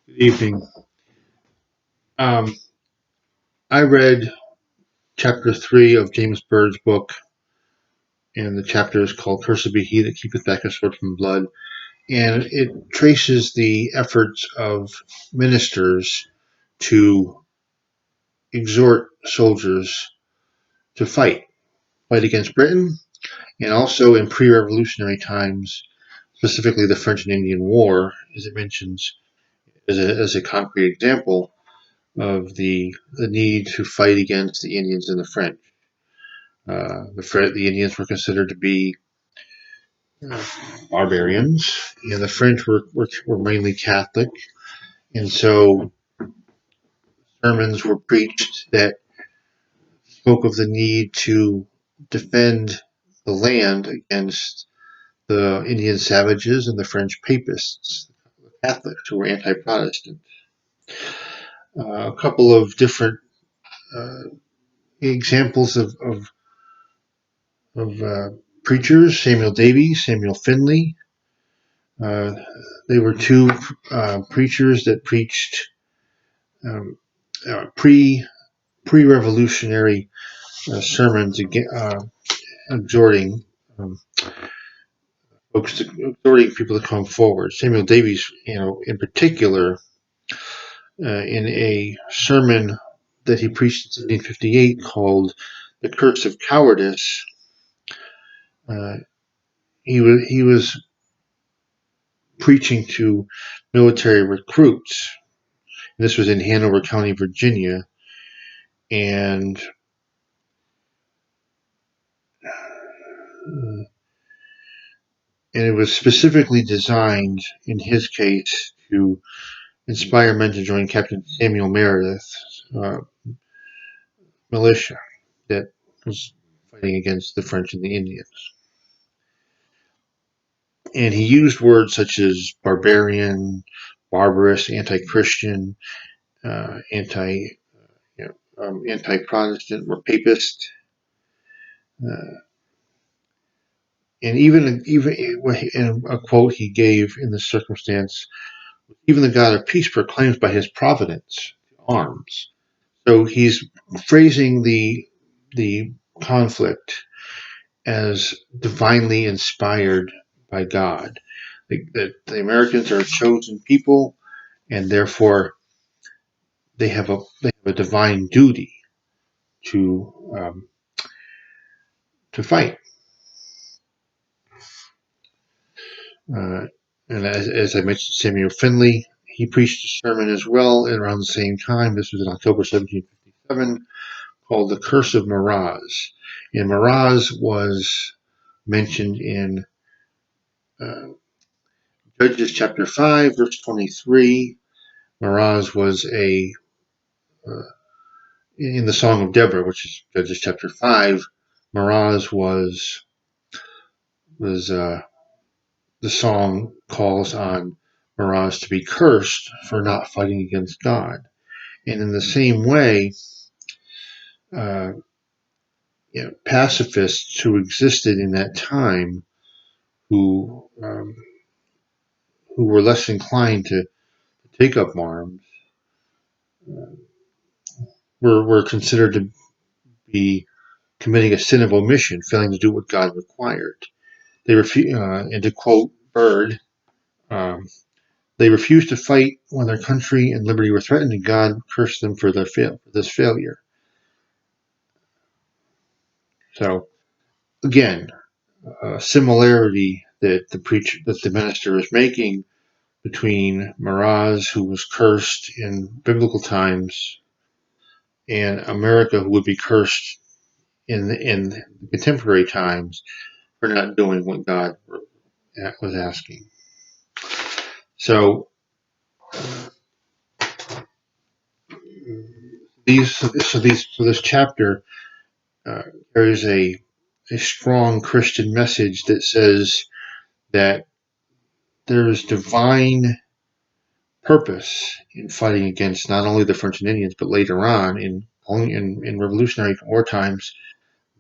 Good evening. Um, I read chapter 3 of James Byrd's book, and the chapter is called Cursed be he that keepeth back a sword from blood. And it traces the efforts of ministers to exhort soldiers to fight against Britain, and also in pre-revolutionary times, specifically the French and Indian War, as it mentions as a concrete example of the need to fight against the Indians and the French. The Indians were considered to be barbarians, and the French were mainly Catholic, and so sermons were preached that spoke of the need to defend the land against the Indian savages and the French papists, the Catholics who were anti-Protestant. A couple of different uh, examples of preachers: Samuel Davies, Samuel Finley. Uh, they were two preachers that preached um, pre-revolutionary sermons, exhorting exhorting people to come forward. Samuel Davies, in particular, in a sermon that he preached in 1758 called "The Curse of Cowardice," uh, he was preaching to military recruits. This was in Hanover County, Virginia, and it was specifically designed, in his case, to inspire men to join Captain Samuel Meredith's militia that was fighting against the French and the Indians. And he used words such as barbarian, barbarous, anti-Christian, anti-Protestant, or papist. Uh, and even in a quote he gave in this circumstance, even the God of peace proclaims by his providence arms. So he's phrasing the conflict as divinely inspired by God. That the Americans are a chosen people, and therefore they have a divine duty to fight. Uh, and as I mentioned, Samuel Finley, he preached a sermon as well around the same time. This was in October 1757, called "The Curse of Miraz." And Miraz was mentioned in uh, Judges chapter 5, verse 23. Miraz was uh, in the Song of Deborah, which is Judges chapter 5. Miraz was the song calls on Miraz to be cursed for not fighting against God. And in the same way, uh, pacifists who existed in that time, who um, who were less inclined to take up arms, were considered to be committing a sin of omission, failing to do what God required. And to quote Byrd, um, they refused to fight when their country and liberty were threatened, and God cursed them for this failure. So again, a similarity that the minister is making between Miraz, who was cursed in biblical times, and America, who would be cursed in contemporary times for not doing what God was asking. So this chapter carries a strong Christian message that says that there is divine purpose in fighting against not only the French and Indians, but later on in Revolutionary War times,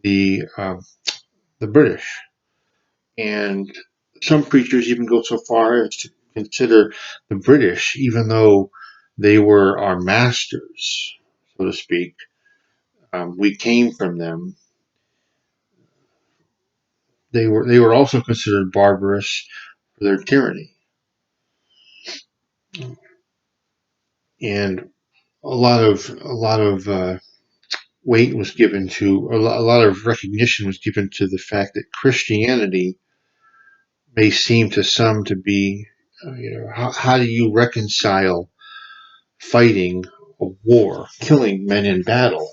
the British. And some preachers even go so far as to consider the British, even though they were our masters, so to speak. We came from them. They were also considered barbarous for their tyranny, and a lot of weight was given to a lot of recognition was given to the fact that Christianity may seem to some to be, how do you reconcile fighting a war, killing men in battle,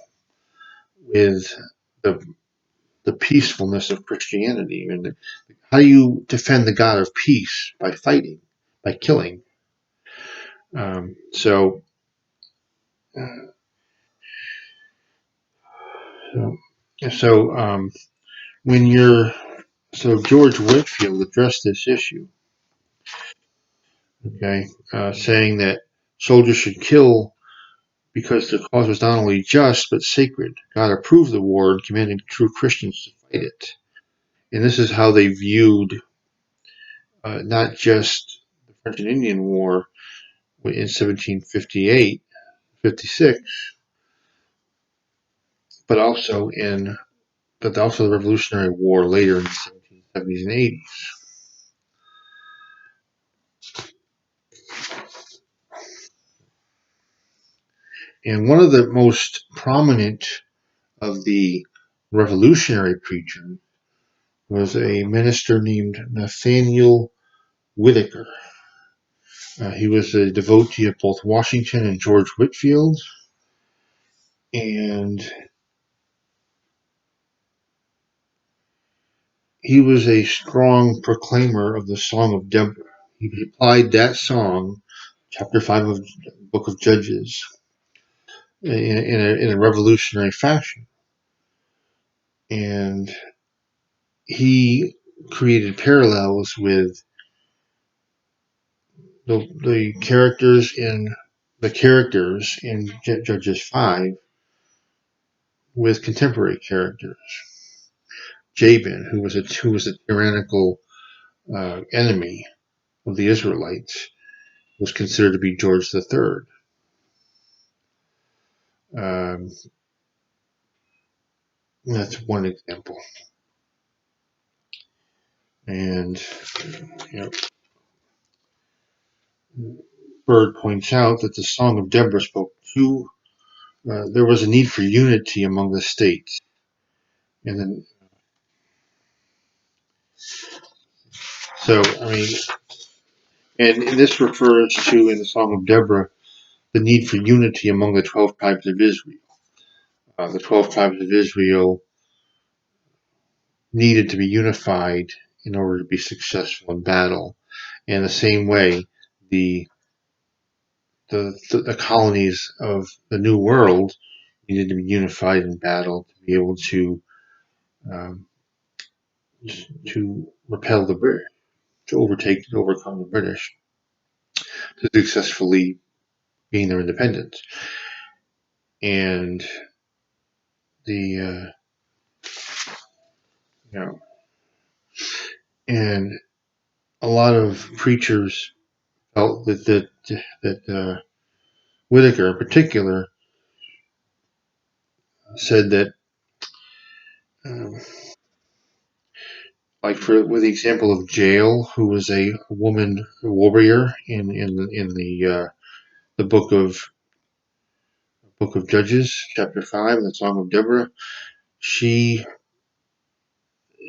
with the the peacefulness of Christianity? And how do you defend the God of peace by fighting, by killing? So, uh, so, so when you're so George Whitefield addressed this issue, okay, saying that soldiers should kill because the cause was not only just but sacred. God approved the war and commanded true Christians to fight it. And this is how they viewed not just the French and Indian War in 1758, 56, but also the Revolutionary War later in the 1770s and 80s. And one of the most prominent of the revolutionary preachers was a minister named Nathaniel Whitaker. He was a devotee of both Washington and George Whitefield, and he was a strong proclaimer of the Song of Deborah. He applied that song, chapter 5 of the book of Judges, in a revolutionary fashion. And he created parallels with the characters in Judges 5 with contemporary characters. Jabin, who was a tyrannical enemy of the Israelites, was considered to be George III. Um, that's one example. And you know, Byrd points out that the Song of Deborah spoke to there was a need for unity among the states, and then so I mean, and this refers to in the Song of Deborah the need for unity among the 12 tribes of Israel. The 12 tribes of Israel needed to be unified in order to be successful in battle. In the same way, the the colonies of the New World needed to be unified in battle to be able um, to repel the British, to overcome the British, to successfully gain their independence. And the you know, and a lot of preachers felt that Whitaker in particular said that, um, like with the example of Jael, who was a woman warrior in the book of Judges, chapter 5, the Song of Deborah. She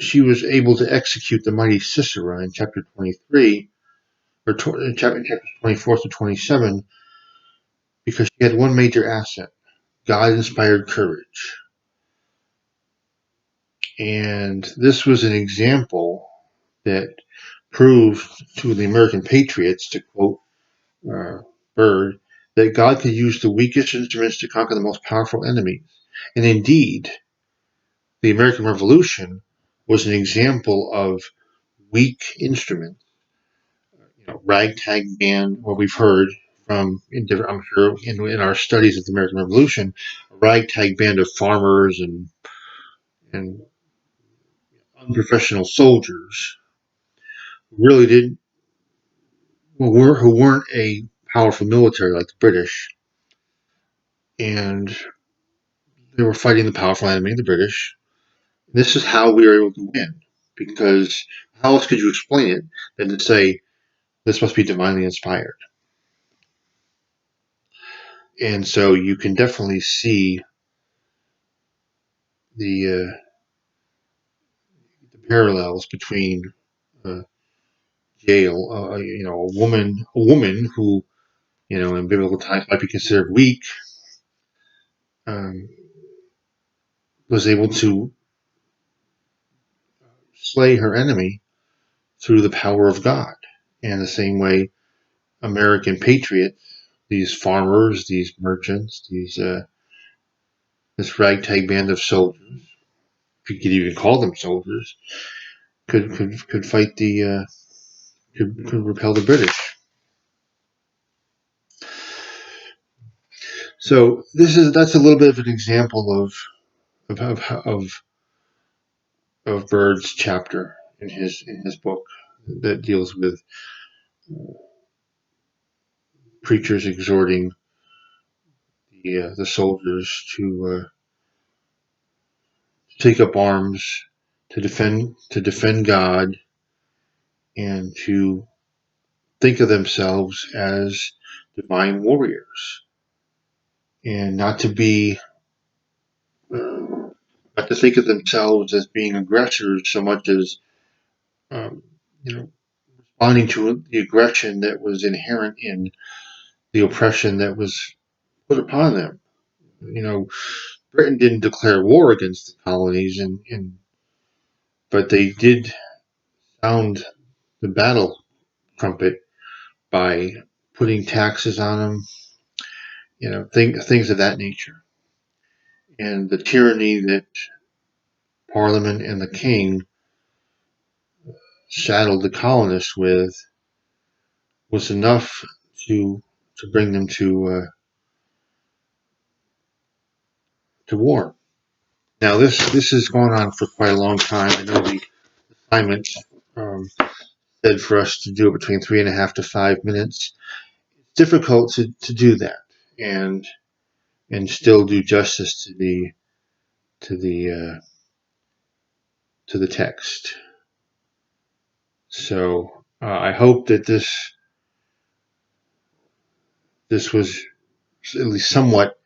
she was able to execute the mighty Sisera in chapter 23, or chapter 24 to 27, because she had one major asset: God-inspired courage. And this was an example that proved to the American patriots, to quote uh, Byrd, that God could use the weakest instruments to conquer the most powerful enemies. And indeed, the American Revolution was an example of weak instruments. Ragtag band, what we've heard from, I'm sure, in our studies of the American Revolution, a ragtag band of farmers and unprofessional soldiers really didn't who weren't a powerful military like the British, and they were fighting the powerful enemy, the British. This is how we were able to win, because how else could you explain it than to say this must be divinely inspired? And so you can definitely see the parallels between uh, Jael, a woman who, in biblical times might be considered weak, um, was able to slay her enemy through the power of God. And the same way, American patriots, these farmers, these merchants, this ragtag band of soldiers, if you could even call them soldiers, could fight could repel the British. So that's a little bit of an example of Byrd's chapter in his book that deals with preachers exhorting the soldiers to take up arms to defend God, and to think of themselves as divine warriors, and not to think of themselves as being aggressors so much as um, you know responding to the aggression that was inherent in the oppression that was put upon them. You know, Britain didn't declare war against the colonies, but they did sound the battle trumpet by putting taxes on them, things of that nature. And the tyranny that Parliament and the King saddled the colonists with was enough to bring them to war. Now this has gone on for quite a long time. I know the assignment um, said for us to do it between 3.5 to 5 minutes. It's difficult to do that and still do justice to the uh, to the text. So I hope that this was at least somewhat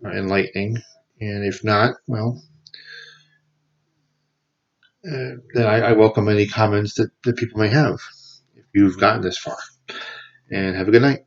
enlightening, and if not, well, then I welcome any comments that people may have if you've gotten this far. And have a good night.